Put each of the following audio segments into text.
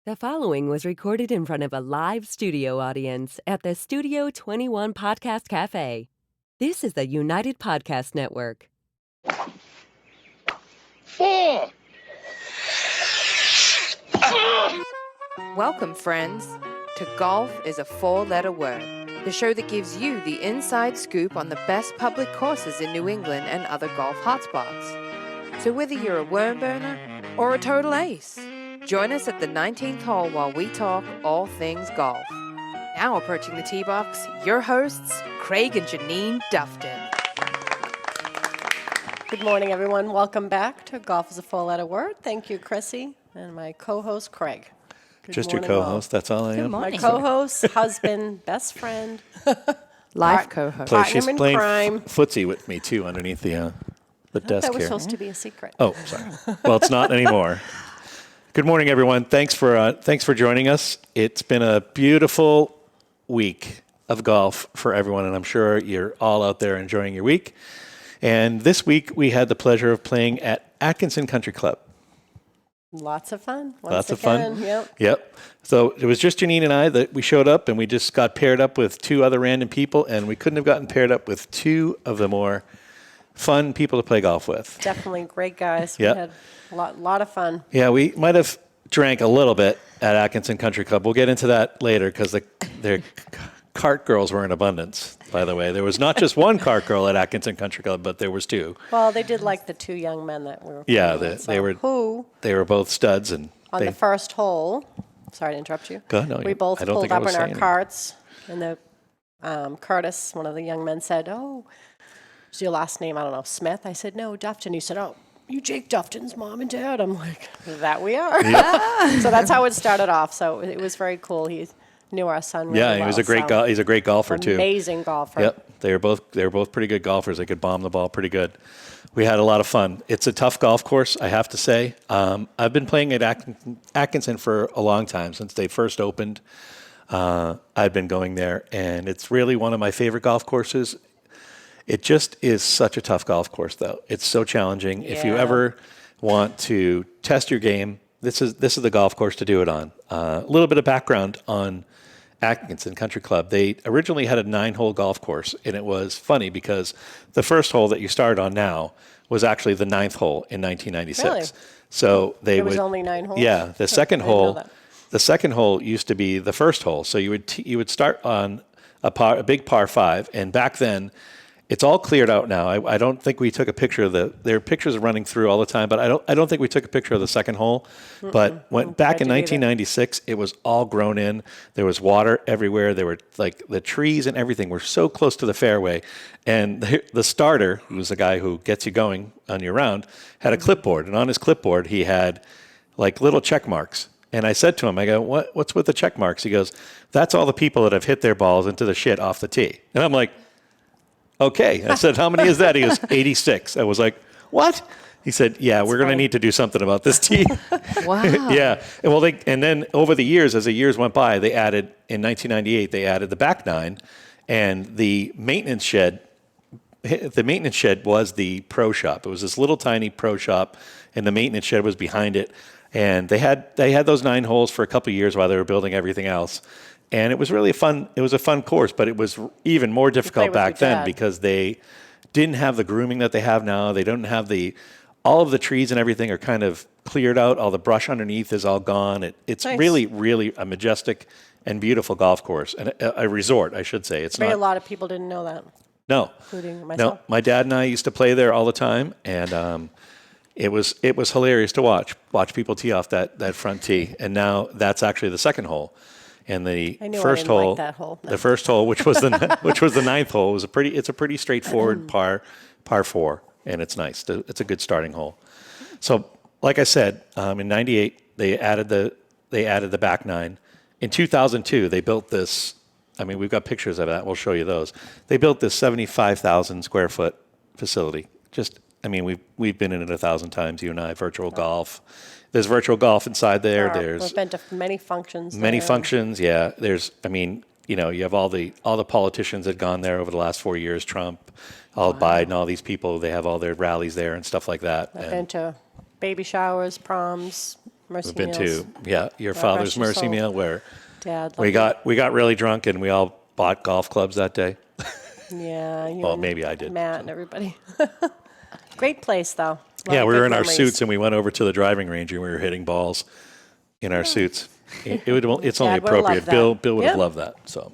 The following was recorded in front of a live studio audience at the Studio 21 Podcast Cafe. This is the United Podcast Network. 4. Welcome, friends, to Golf is a Four-Letter Word, the show that gives you the inside scoop on the best public courses in New England and other golf hotspots. So whether you're a worm burner or a total ace, join us at the 19th hole while we talk all things golf. Now approaching the tee box, your hosts, Craig and Jeanine Dufton. Good morning, everyone. Welcome back to Golf is a Four-Letter Word. Thank you, Chrissy, and my co-host, Craig. Good Just your morning, co-host, that's all I am. My co-host, husband, best friend. Life co-host. She's in playing crime. footsie with me, too, underneath the desk That was here. supposed to be a secret. Oh, sorry. Well, it's not anymore. Good morning, everyone. Thanks for joining us. It's been a beautiful week of golf for everyone, and I'm sure you're all out there enjoying your week. And this week, we had the pleasure of playing at Atkinson Country Club. Lots of fun. Lots of fun. Yep. So it was just Jeanine and I that we showed up, and we just got paired up with two other random people, and we couldn't have gotten paired up with two of the more fun people to play golf with. Definitely great guys. Yep. We had a lot of fun. Yeah, we might have drank a little bit at Atkinson Country Club. We'll get into that later because their cart girls were in abundance, by the way. There was not just one cart girl at Atkinson Country Club, but there was two. Well, they did like the two young men that were. Yeah, they were both studs. And on the first hole, sorry to interrupt you. Go ahead, no, we both I don't pulled think I up was in our saying carts, and the Curtis, one of the young men, said, "Oh, is your last name, I don't know, Smith?" I said, "No, Dufton." He said, "Oh, you Jake Dufton's mom and dad." I'm like, "That we are." Yeah. So that's how it started off. So it was very cool. He knew our son really well. Yeah, he was he's a great golfer too. Amazing golfer. Yep, they were both pretty good golfers. They could bomb the ball pretty good. We had a lot of fun. It's a tough golf course, I have to say. I've been playing at Atkinson for a long time, since they first opened. I've been going there, and it's really one of my favorite golf courses. It just is such a tough golf course, though. It's so challenging. If you ever want to test your game, this is the golf course to do it on. A little bit of background on Atkinson Country Club. They originally had a 9-hole golf course, and it was funny because the first hole that you started on now was actually the 9th hole in 1996. Really? So It was only 9 holes? Yeah, the second I didn't know hole. that. The second hole used to be the first hole. So you would start on a big par 5, and back then. It's all cleared out now. I don't think we took a picture of there are pictures running through all the time, but I don't think we took a picture of the second hole. But back in 1996, it was all grown in. There was water everywhere. There were like the trees and everything were so close to the fairway. And the starter, who was the guy who gets you going on your round, had a clipboard, and on his clipboard he had like little check marks. And I said to him, I go, what's with the check marks? He goes, that's all the people that have hit their balls into the shit off the tee. And I'm like, okay. I said, how many is that? He goes, 86. I was like, what? He said, yeah, we're going to need to do something about this tee. Wow. Yeah. And then over the years, as the years went by, in 1998, they added the back 9, and the maintenance shed was the pro shop. It was this little tiny pro shop, and the maintenance shed was behind it. And they had those 9 holes for a couple of years while they were building everything else. And it was really a fun course, but it was even more difficult back then because they didn't have the grooming that they have now. They don't have all of the trees and everything are kind of cleared out. All the brush underneath is all gone. It's nice. Really, really a majestic and beautiful golf course, and a resort, I should say. A lot of people didn't know that. No. Including myself. No, my dad and I used to play there all the time, and it was hilarious to watch people tee off that front tee. And now that's actually the second hole. And the first hole, like that hole. No. The first hole, which was the 9th hole, it's a pretty straightforward par 4, and it's nice. It's a good starting hole. So, like I said, in '98 they added the back 9. In 2002 they built this. I mean, we've got pictures of that. We'll show you those. They built this 75,000 square foot facility. We've been in it 1,000 times. You and I, virtual golf. There's virtual golf inside there. We've been to many functions. Many functions, yeah. You have all the politicians that had gone there over the last 4 years. Trump, Biden, all these people. They have all their rallies there and stuff like that. I've been to baby showers, proms, Mercy We've been meals. to your God father's rest your mercy soul. meal where Dad, we got really drunk and we all bought golf clubs that day. Yeah. You Well, and maybe I did. Matt and everybody. Great place, though. Yeah, Lot we of were good in our memories. suits and we went over to the driving range and we were hitting balls in our suits. It's only Dad would've appropriate. loved that. Bill would have Yeah. loved that. So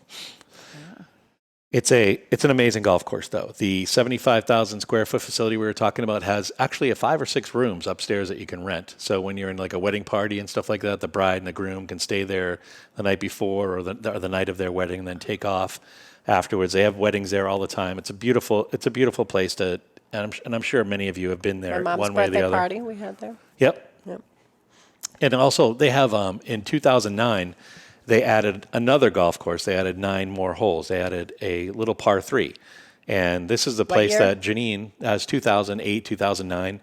it's an amazing golf course though. The 75,000 square foot facility we were talking about has actually 5 or 6 rooms upstairs that you can rent. So when you're in like a wedding party and stuff like that, the bride and the groom can stay there the night before or the night of their wedding and then take off afterwards. They have weddings there all the time. It's a beautiful place to. And I'm sure many of you have been there My mom's one way or the birthday other. party we had there. Yep. Yep. And also they have in 2009 they added another golf course. They added 9 more holes. They added a little par 3. And this is the place year? that Jeanine has 2008, 2009.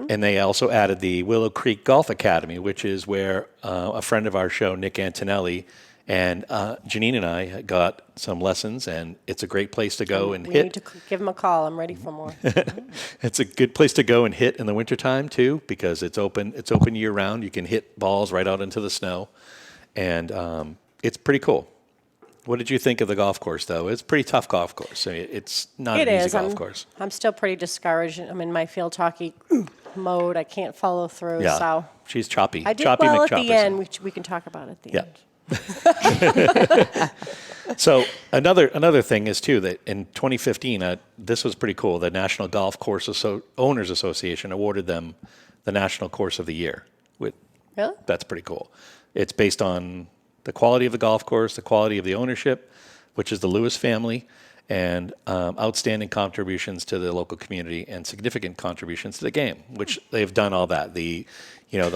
And they also added the Willowcreek Golf Academy, which is where a friend of our show, Nick Antonelli, and Jeanine and I got some lessons, and it's a great place to go and We hit. need to give him a call. I'm ready for more. It's a good place to go and hit in the wintertime too, because it's open year round. You can hit balls right out into the snow, and it's pretty cool. What did you think of the golf course, though? It's a pretty tough golf course. I mean, it's not an easy golf course. I'm still pretty discouraged. I'm in my field hockey mode. I can't follow through. Yeah, So she's choppy. I did choppy well at the McChopperson. end, which we can talk about at the Yeah. end. So another thing is too that in 2015, this was pretty cool. The National Golf Course Owners Association awarded them the National Course of the Year. Really? That's pretty cool. It's based on the quality of the golf course, the quality of the ownership, which is the Lewis family, and outstanding contributions to the local community and significant contributions to the game, which they've done all that. The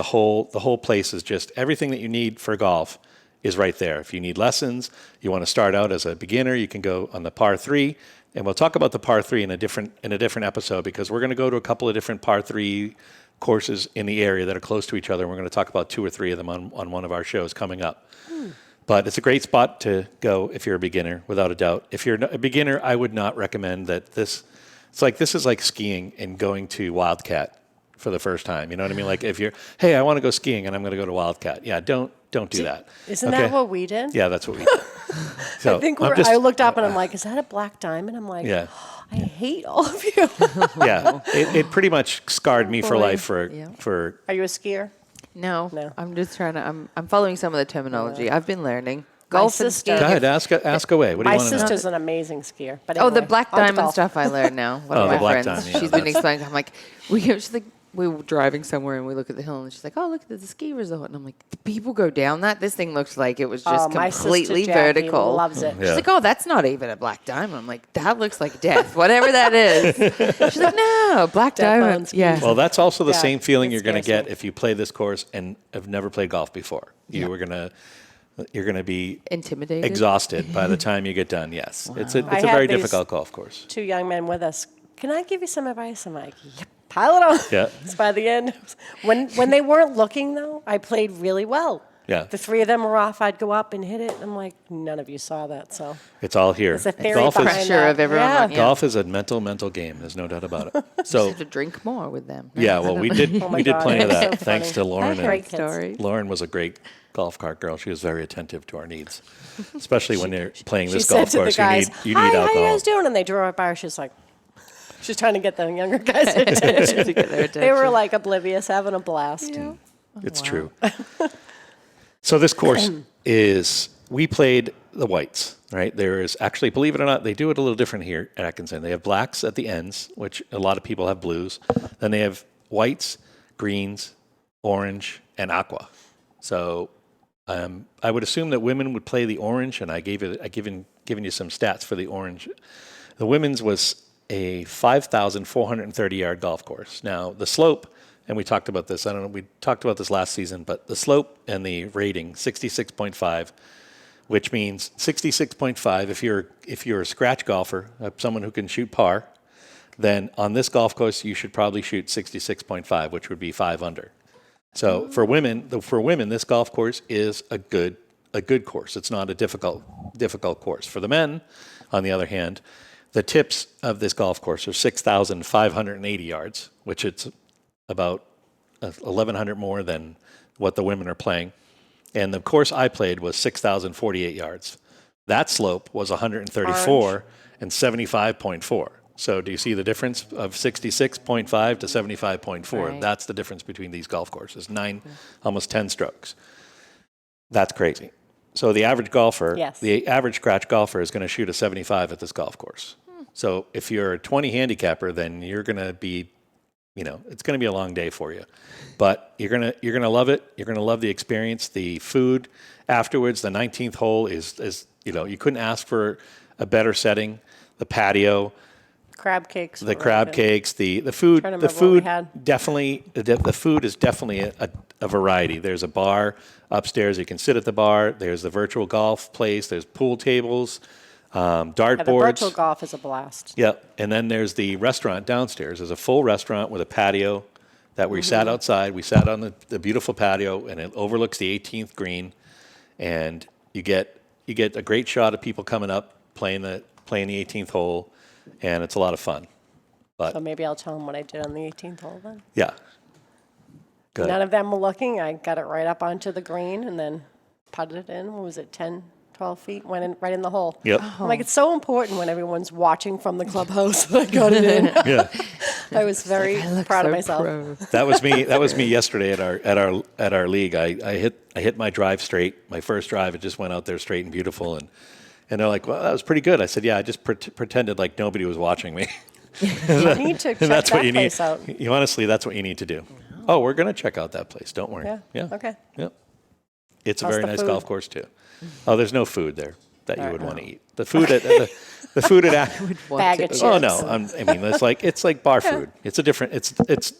whole place is just everything that you need for golf is right there. If you need lessons, you want to start out as a beginner, you can go on the par 3, and we'll talk about the par 3 in a different episode because we're going to go to a couple of different par 3 courses in the area that are close to each other. And we're going to talk about 2 or 3 of them on one of our shows coming up. But it's a great spot to go if you're a beginner, without a doubt. If you're a beginner, I would not recommend that this is like skiing and going to Wildcat for the first time. You know what I mean? Like if hey, I want to go skiing and I'm going to go to Wildcat. Yeah, don't do that. Isn't that what we did? Yeah, that's what we did. So I think I looked up and I'm like, is that a black diamond? I'm like, Yeah. I hate all of you. Yeah, it pretty much scarred me for Boy. life Yeah. for Are you a skier? No, No. I'm just trying to. I'm following some of the terminology. I've been learning golf and sister- stuff. Go ahead, ask away. What do My you want to know? sister's an amazing skier. But Oh, the anyway, black on to diamond golf. stuff I learned now. One Oh, of the my black friends, diamond, yeah, she's been explaining. I'm like, she's like, we were driving somewhere and we look at the hill and she's like, oh, look at the ski resort. And I'm like, do people go down that? This thing looks like it was just My sister completely Jackie vertical. loves it. Yeah. She's like, oh, that's not even a black diamond. I'm like, that looks like death, whatever that is. She's like, no, black Death diamond. bones. Yeah. Well, that's also the Yeah, same feeling it you're going to scares get me. if you play this course and have never played golf before. You're going to be Intimidated. exhausted by the time you get done. Yes, it's a I had very these- difficult golf course. 2 young men with us. Can I give you some advice? I'm like, yep, pile it on. Yeah. So by the end, when they weren't looking though, I played really well. Yeah. The 3 of them were off. I'd go up and hit it. I'm like, none of you saw that. So It's all here. there's a theory Golf behind is Pressure that. of everyone Yeah. on you. golf is a mental game. There's no doubt about it. Just So have to drink more with them. yeah, well, we did Oh my we did God, plenty of it was that so thanks funny. to Lauren. Great And kids. story. Lauren was a great golf cart girl. She was very attentive to our needs, especially when they're playing She this said golf to the course. guys, You need "Hi, how alcohol. you guys doing?" And they drove right by her. She's like, she's trying to get the younger guys' attention. To get their They were attention. like oblivious, having a blast. It's true. So this course we played the whites, right? There is actually, believe it or not, they do it a little different here at Atkinson. They have blacks at the ends, which a lot of people have blues. Then they have whites, greens, orange, and aqua. So I would assume that women would play the orange, and given you some stats for the orange. The women's was a 5,430-yard golf course. Now, the slope, and we talked about this, I don't know, we talked about this last season, but the slope and the rating, 66.5, which means 66.5, if you're a scratch golfer, someone who can shoot par, then on this golf course, you should probably shoot 66.5, which would be 5 under. So for women, this golf course is a good course. It's not a difficult course. For the men, on the other hand, the tips of this golf course are 6,580 yards, which it's about 1,100 more than what the women are playing. And the course I played was 6,048 yards. That slope was 134 and 75.4. So do you see the difference of 66.5 to 75.4? Right. That's the difference between these golf courses, almost 10 strokes. That's crazy. So the average golfer, the average scratch golfer is going to shoot a 75 at this golf course. So if you're a 20 handicapper, then you're going to be, it's going to be a long day for you. But you're going to love it. You're going to love the experience, the food afterwards. The 19th hole is you couldn't ask for a better setting. The patio, Crab cakes. the crab cakes, the food, definitely, the food is definitely a variety. There's a bar upstairs. You can sit at the bar. There's the virtual golf place. There's pool tables, dart The boards. virtual golf is a blast. Yep. And then there's the restaurant downstairs. There's a full restaurant with a patio that we sat outside. We sat on the beautiful patio, and it overlooks the 18th green. And you get a great shot of people coming up, playing the 18th hole, and it's a lot of fun. But So maybe I'll tell them what I did on the 18th hole then. yeah. Good. None of them were looking. I got it right up onto the green and then putted it in. What was it, 10, 12 feet? Went in right in the hole. Yep. I'm like, it's so important when everyone's watching from the clubhouse that I got it in. Yeah. I was very proud of myself. That was me. That was me yesterday at our league. I hit my drive straight. My first drive, it just went out there straight and beautiful. And they're like, well, that was pretty good. I said, yeah, I just pretended like nobody was watching me. I need to check That's that what you place need. out. You honestly, that's what you need to do. Oh, we're going to check out that place. Don't worry. Yeah. Okay. Yeah. It's a How's very the nice food? golf course too. Oh, there's no food there that you would want to no. eat. The food at the food at Bag of chips. Oh no, I mean it's like bar food. It's a different. It's It's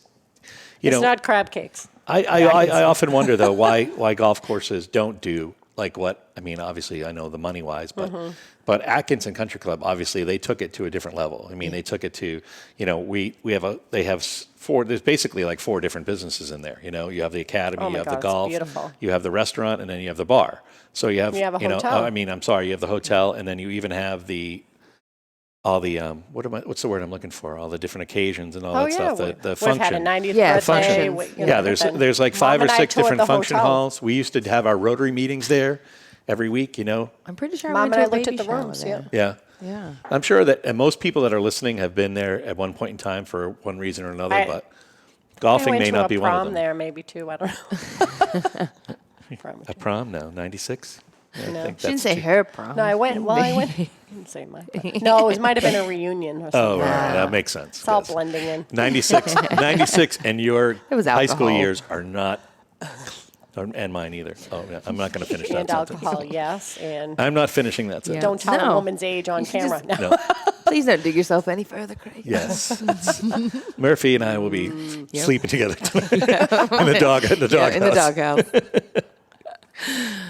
not crab cakes. I often wonder though why golf courses don't do like what I mean. Obviously, I know the money wise, but Atkinson Country Club obviously they took it to a different level. I mean, they took it to they have four. There's basically like four different businesses in there. You have the academy, Oh you my have God, the it's beautiful, beautiful. you have the restaurant, and then you have the bar. So you have You have a hotel. I mean, I'm sorry, you have the hotel, and then you even have all the what's the word I'm looking for? All the different occasions and all that stuff. The We've function. had a 90th Yeah, birthday. functions. There's like 5 or 6 different function halls. halls. We used to have our Rotary meetings there every week. I'm pretty sure Mom I and I went to a looked at baby the shower rooms. there. Yeah. Yeah, Yeah. I'm sure that most people that are listening have been there at one point in time for one reason or another. But golfing I went may to not a be one of prom them. there, maybe too. I don't know. A prom now, 96. Yeah, No. I think She didn't that's say her prom. No, I went. Well, I went. I didn't say my. No, it might have been a reunion or something. Oh, right. That makes sense. It's all Yes. blending in. 96, and your It was high school alcohol. years are not, and mine either. Oh, yeah, I'm not going to finish that And sentence. alcohol, yes. And I'm not finishing that sentence. don't tell a No. woman's age on camera. No. No. Please don't dig yourself any further, Craig. Yes. Murphy and I will be sleeping together tonight in the doghouse. In the doghouse.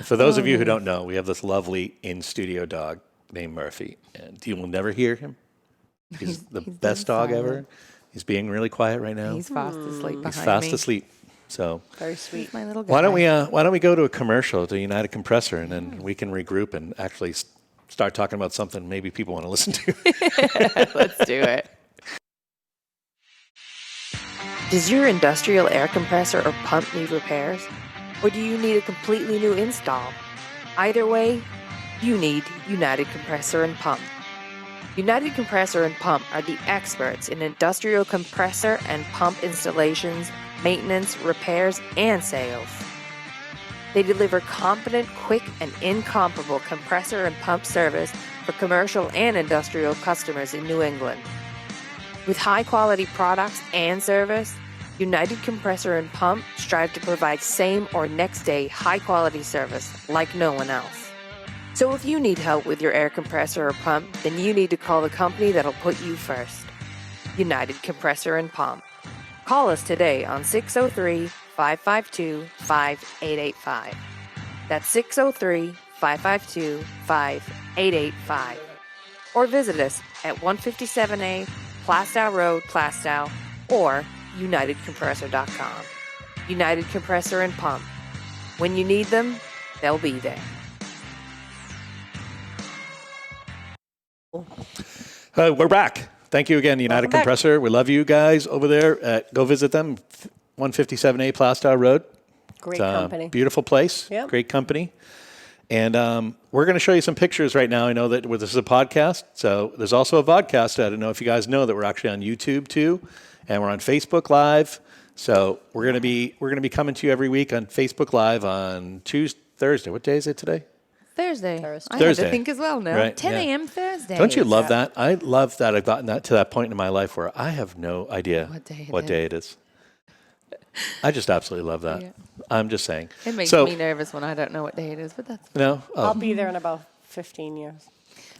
For those of you who don't know, we have this lovely in-studio dog named Murphy, and you will never hear him. He's the best dog silent. ever. He's being really quiet right now. He's fast asleep behind He's fast me. asleep. So Very sweet. My little guy. why don't we go to a commercial to United Compressor, and then we can regroup and actually start talking about something maybe people want to listen to. Let's do it. Does your industrial air compressor or pump need repairs? Or do you need a completely new install? Either way, you need United Compressor and Pump. United Compressor and Pump are the experts in industrial compressor and pump installations, maintenance, repairs, and sales. They deliver competent, quick, and incomparable compressor and pump service for commercial and industrial customers in New England. With high-quality products and service, United Compressor and Pump strive to provide same or next-day high-quality service like no one else. So if you need help with your air compressor or pump, then you need to call the company that'll put you first. United Compressor and Pump. Call us today on 603-552-5885. That's 603-552-5885. Or visit us at 157A Plastow Road, Plastow, or UnitedCompressor.com. United Compressor and Pump. When you need them, they'll be there. We're back. Thank you again, United Welcome back. Compressor. We love you guys over there. Go visit them, 157A Plastow Road. Great It's a company. beautiful place. Yep. Great company. And we're going to show you some pictures right now. I know that this is a podcast, so there's also a vodcast. I don't know if you guys know that we're actually on YouTube too, and we're on Facebook Live. So we're going to be coming to you every week on Facebook Live on Thursday. What day is it today? Thursday. Thursday. I had to think as well now. Right, 10 yeah. a.m. Thursday. Don't you love that? I love that I've gotten that to that point in my life where I have no idea what day it is. I just absolutely love that. Yeah. I'm just saying. It makes me nervous when I don't know what day it is, but that's fine. No? Oh, I'll be there in about 15 years.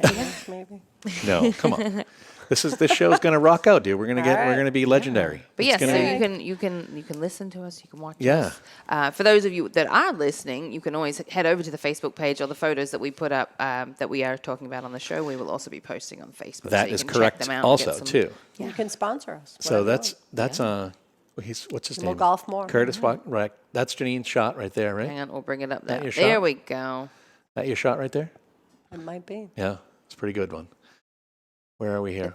10 years, maybe. no, come on. This show's going to rock out, dude. We're going to be legendary. But It's yes, gonna so be- you can listen to us, you can watch Yeah. us. For those of you that are listening, you can always head over to the Facebook page or the photos that we put up that we are talking about on the show. We will also be posting on Facebook. That so you is can correct check them out and also, get some- too. You can sponsor us. So whatever that's you want. what's his We'll name? golf more. Curtis right. That's Janine's shot right there, right? Hang on, we'll bring it up That there. your There shot? we go. That your shot right there? It might be. Yeah, it's a pretty good one. Where are we here?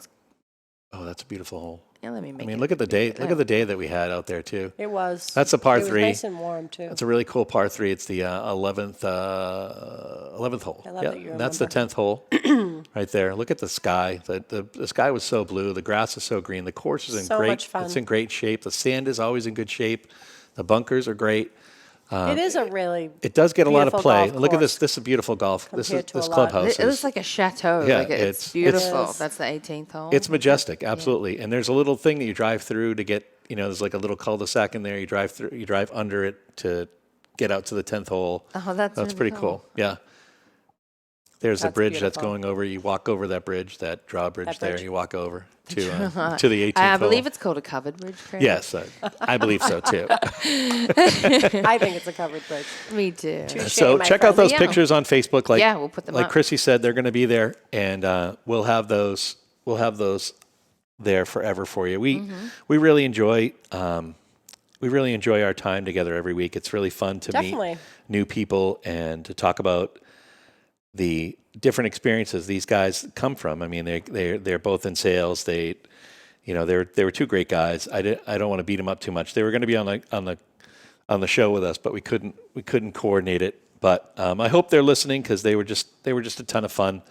Oh, that's a beautiful hole. Yeah, let me make it. Look at the day. bigger. Look at the day that we had out there too. It was. That's a par it was 3. nice and warm, too. That's a really cool par 3. It's the 11th hole. I love that you That's the remember. 10th hole right there. Look at the sky. The sky was so blue. The grass is so green. The course is in So great. much fun. It's in great shape. The sand is always in good shape. The bunkers are great. It is a really It does get a lot of beautiful play. golf Look at course this. This is a beautiful golf. This compared to a lot. clubhouse. It looks like a chateau. Yeah, like it's it's- beautiful. It's- That's the 18th hole. It's majestic, absolutely. And there's a little thing that you drive through to get, there's like a little cul-de-sac in there. You drive under it to get out to the 10th hole. Oh, that's really pretty cool. Yeah. There's a That's bridge that's beautiful. going over. You walk over that bridge, that drawbridge That there. bridge. You walk over to the 18th I hole. believe it's called a covered bridge. Craig. Yes, I believe so too. I think it's a covered bridge. Me too. Touche, So my check friend. out those Yeah. pictures on Facebook. Like, Yeah, we'll put them like up. Chrissy said, they're going to be there, and we'll have those. We'll have those there forever for you. We really enjoy. We really enjoy our time together every week. It's really fun to Definitely. meet new people and to talk about the different experiences these guys come from. I mean, they're both in sales. They were two great guys. I don't want to beat them up too much. They were going to be on the show with us, but we couldn't coordinate it. But I hope they're listening because they were just a ton of fun.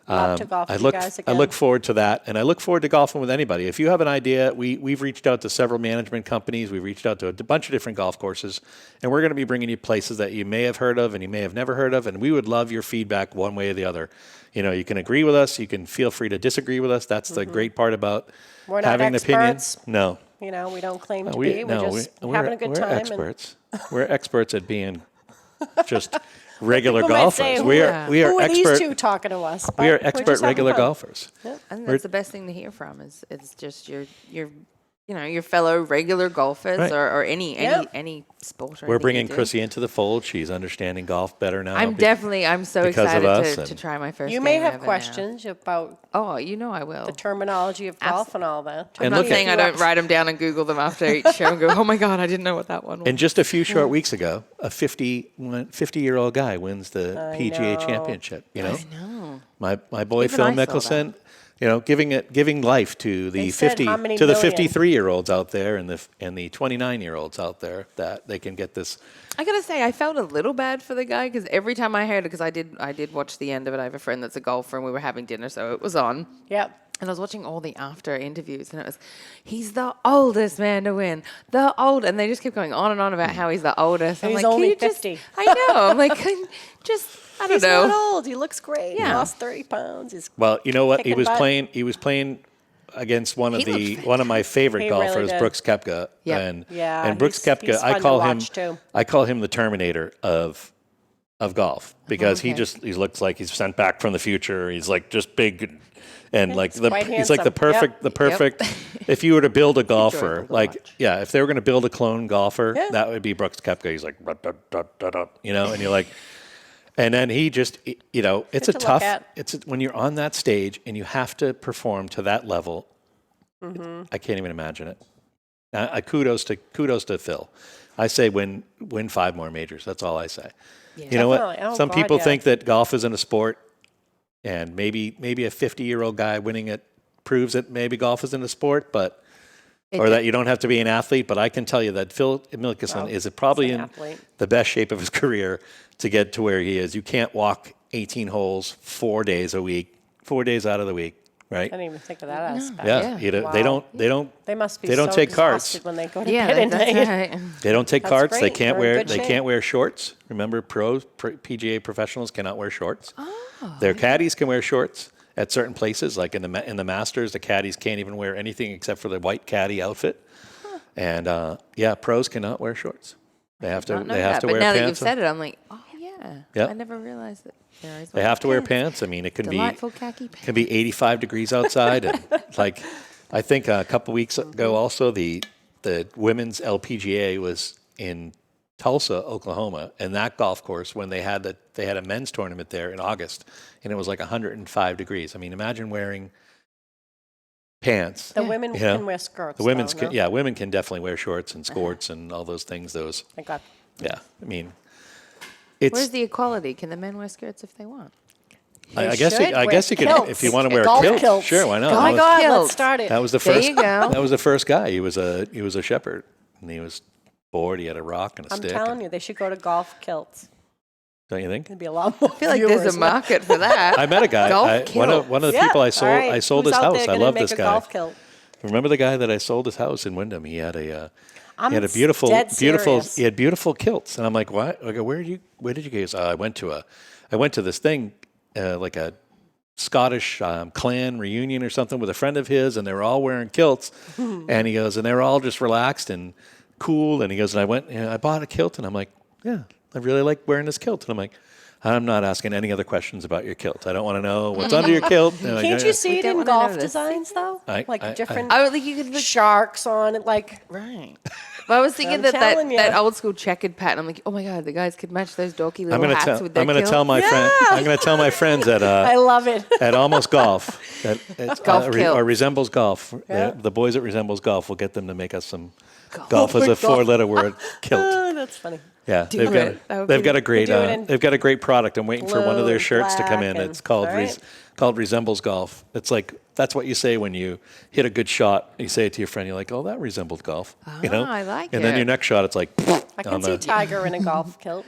Love to golf with I you guys again. look forward to that, and I look forward to golfing with anybody. If you have an idea, we've reached out to several management companies. We've reached out to a bunch of different golf courses, and we're going to be bringing you places that you may have heard of and you may have never heard of, and we would love your feedback one way or the other. You can agree with us. You can feel free to disagree with us. That's the great part about We're not having an opinion. experts. No. We don't claim to be. We're just having a good time. We're experts. We're experts at being just regular People might golfers. say, we who are are these expert. two talking to us? We are But we're expert just having regular fun. golfers. I think that's the best thing to hear from is just your fellow regular golfers Right. or any sport. Or We're anything bringing you do. Chrissy into the fold. She's understanding golf better now. I'm so because of excited us to and- try my first. You may game have ever now. questions about Oh, I will. the terminology of golf and all that. I'm And not look at- saying I don't write them down and Google them after each show and go, oh my God, I didn't know what that one was. And just a few short weeks ago, a 50-year-old guy wins the PGA know. championship. I know. My boy Even Phil I saw Mickelson. Giving life to the They said 50 how many to the million? 53-year-olds out there and the 29-year-olds out there that they can get this. I gotta say, I felt a little bad for the guy because every time I heard it, because I did watch the end of it. I have a friend that's a golfer, and we were having dinner, so it was on. Yep. And I was watching all the after interviews, and it was, he's the oldest man to win, and they just kept going on and on about how he's the oldest. I'm He's like, can only you just- 50. I know. I'm like, I don't He's know. not old. He looks great. He Yeah. lost 30 pounds. He's Well, you know what? He Kicking was butt. playing. He was playing against one of He looks one of my favorite He golfers, really did. Brooks Koepka. Yeah. And Yeah, and Brooks he's Koepka, fun to watch, too. I call him the Terminator of golf because he looks like he's sent back from the future. He's like just big and like quite he's like the handsome. perfect. If you were to build a golfer, enjoyable to like watch. if they were going to build a clone golfer, Yeah. that would be Brooks Koepka. He's like, and you're like. And then he just, it's Good a to look tough, at. when you're on that stage and you have to perform to that level, I can't even imagine it. Kudos to Phil. I say win 5 more majors. That's all I say. You know what? Definitely. Oh, Some God, people yeah. think that golf isn't a sport, and maybe a 50-year-old guy winning it proves that maybe golf isn't a sport, but or that you don't have to be an athlete. But I can tell you that Phil Mickelson is probably in the best shape of his career to get to where he is. You can't walk 18 holes 4 days a week, 4 days out of the week, right? I didn't even think of that aspect. Yeah, They must be They don't so take carts. exhausted when they go to bed at that's night. right. They don't take That's carts. They great. can't They're in wear. good They shape. can't wear shorts. Remember, PGA professionals cannot wear shorts. Their caddies can wear shorts at certain places, like in the Masters. The caddies can't even wear anything except for the white caddy outfit. And pros cannot wear shorts. They have to. They have to wear pants. But now pants. that you've said it, I'm like, oh yeah. Yep. I never realized that. They have to wear pants. I mean, it can Delightful khaki pants. can be 85 degrees outside, and like I think a couple weeks ago, also the women's LPGA was in Tulsa, Oklahoma, and that golf course when they had a men's tournament there in August, and it was like 105 degrees. I mean, imagine wearing pants. The women can wear skirts. The women's though, no? women can definitely wear shorts and skirts and all those things. Thank God. I mean, Where's the equality? Can the men wear skirts if they want? I guess should I wear guess you could kilts. if you want to wear Golf kilts. kilts. Sure, why not? Oh my That was- God, Kilts. let's start it. That was the There first. you go. That was the first guy. He was a shepherd, and he was bored. He had a rock and a I'm stick. telling you, they should go to golf kilts. Don't you think? It'd be a lot more. I feel like there's a market for that. I met a guy. Golf One of the people I sold. I sold his house. I love this guy. Golf kilt? Remember the guy that I sold his house in Wyndham? He had a I'm he had a beautiful dead beautiful. serious. He had beautiful kilts, and I'm like, what? I go, where did you guys? I went to this thing like a Scottish clan reunion or something with a friend of his, and they were all wearing kilts. And he goes, and they were all just relaxed and cool. And he goes, and I went, and I bought a kilt, and I'm like, yeah, I really like wearing this kilt. And I'm like, I'm not asking any other questions about your kilt. I don't want to know what's under your kilt. And I'm Can't like, you see it don't in wanna golf notice. designs though? Like different I would think you could look sharks on it, like right. But I was thinking I'm that telling ya. that old school checkered pattern. I'm like, oh my god, the guys could match those dorky little I'm gonna hats tell. with their I'm gonna kilts. tell my friend. I'm gonna tell my friends at I love it. at Almost Golf at Golf kilts. or Resembles Golf. Yeah. The boys at Resembles Golf will get them to make us some golf as a four-letter word kilt. Oh, that's funny. Yeah, Do it. That would they've be- got a great do it in they've got a great product. I'm waiting for one of blue their and shirts to come in. black It's and- called right. called Resembles Golf. It's like that's what you say when you hit a good shot. You say it to your friend. You're like, oh, that resembled golf. You know, I like and then it. your next shot, it's like. I can see Tiger in a golf kilt.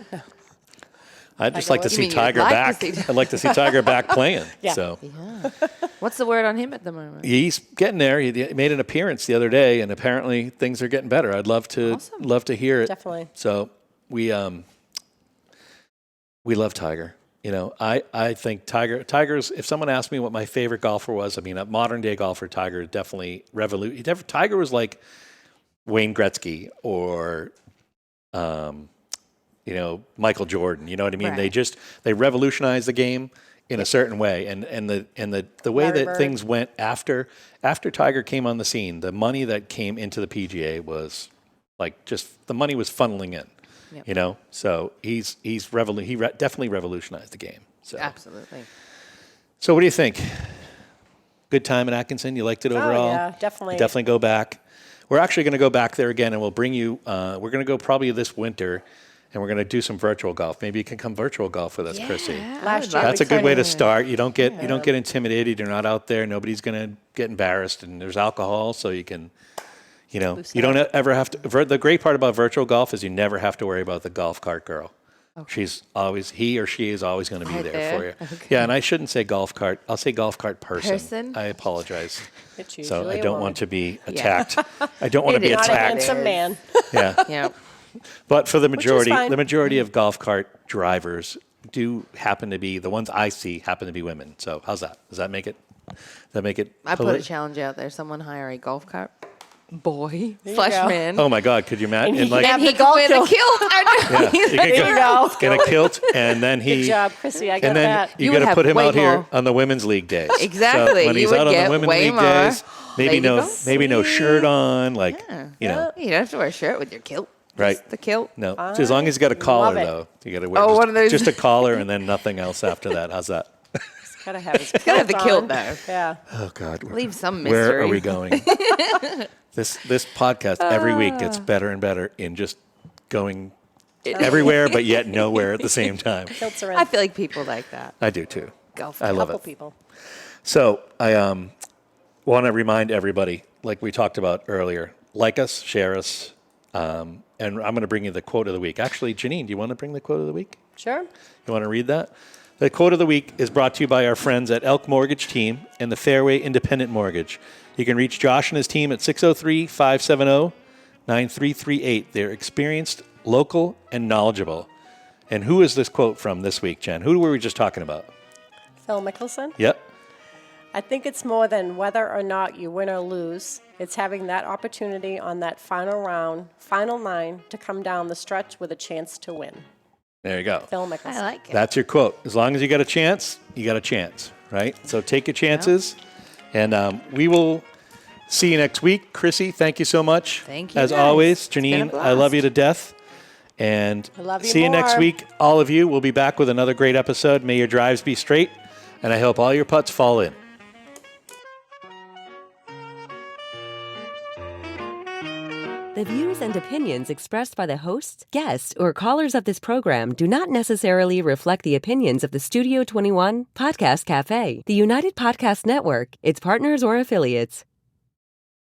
I'd just like to You see mean you'd Tiger like to back. see- I'd like to see Tiger back playing. Yeah. So What's the word on him at the moment? he's getting there. He made an appearance the other day, and apparently things are getting better. I'd love to hear it. Definitely. So we love Tiger. You know, I think Tiger's. If someone asked me what my favorite golfer was, I mean, a modern day golfer, Tiger definitely Tiger was like Wayne Gretzky or Michael Jordan. You know what I mean? Right. They revolutionized the game in a certain way, and the way Larry that Bird. things went after Tiger came on the scene, the money that came into the PGA was like just the money was funneling in. Yep. You know, so he definitely revolutionized the game. So Absolutely. So what do you think? Good time in Atkinson? You liked it overall? Oh, yeah, definitely. Definitely go back. We're actually going to go back there again, and we'll bring you. We're going to go probably this winter, and we're going to do some virtual golf. Maybe you can come virtual golf with us, Chrissy. Last year That's we a good way to couldn't. start. You don't get intimidated. You're not out there. Nobody's going to get embarrassed, and there's alcohol, so you can. You know, you don't ever have to. The great part about virtual golf is you never have to worry about the golf cart girl. Okay. He or she is always going to be Right there for you. Okay. Yeah, and I shouldn't say golf cart. I'll say golf cart person. Person? I apologize. It's So usually I a don't woman. want to be attacked. I don't want to It be is. Not a attacked. handsome man. Yeah, Yeah. but for the is fine. majority of golf cart drivers do happen to be the ones I see happen to be women. So how's that? Does that make it? I put a challenge out there. Someone hire a golf cart boy you slash go. man. Oh my God! Could you imagine? And he like, can and he the can golf wear the kilt. kilt. I know. yeah, you could There you go. in a kilt, and then he. Good job, Chrissy. I got And then that. you You got would to put have him way out here more. on the women's league days. Exactly. So when You he's would out on the get women's way league more. days, maybe There you no go. shirt on, like you know, You don't have to wear a shirt with your kilt. Right. Just the kilt. no. As long as you got a collar, it. though, you got to wear Oh, just, one of those- just a collar and then nothing else after that. How's that? Gotta have his Gotta have the kilt kilt on. though. Yeah. Oh God, Leave some where are mystery. we going? This podcast every week gets better and better in just going everywhere, but yet nowhere at the same time. Kilts are in. I feel like people like that. I do too. Golf. I love couple it. people. So I want to remind everybody like we talked about earlier, like us, share us, and I'm going to bring you the quote of the week. Actually, Jeanine, do you want to bring the quote of the week? Sure. You want to read that? The quote of the week is brought to you by our friends at Elk Mortgage Team and the Fairway Independent Mortgage. You can reach Josh and his team at 603-570-9338. They're experienced, local, and knowledgeable. And who is this quote from this week, Jen? Who were we just talking about? Phil Mickelson. Yep. I think it's more than whether or not you win or lose. It's having that opportunity on that final round, final 9, to come down the stretch with a chance to win. There you go. Phil Mickelson. I like it. That's your quote. As long as you got a chance, you got a chance, right? So take your chances. And we will see you next week. Chrissy, thank you so much. Thank you, As guys. always, It's been a Janine, I love blast. you to death. And I love you see you next more. week, all of you. We'll be back with another great episode. May your drives be straight, and I hope all your putts fall in. The views and opinions expressed by the hosts, guests, or callers of this program do not necessarily reflect the opinions of the Studio 21 Podcast Cafe, the United Podcast Network, its partners, or affiliates.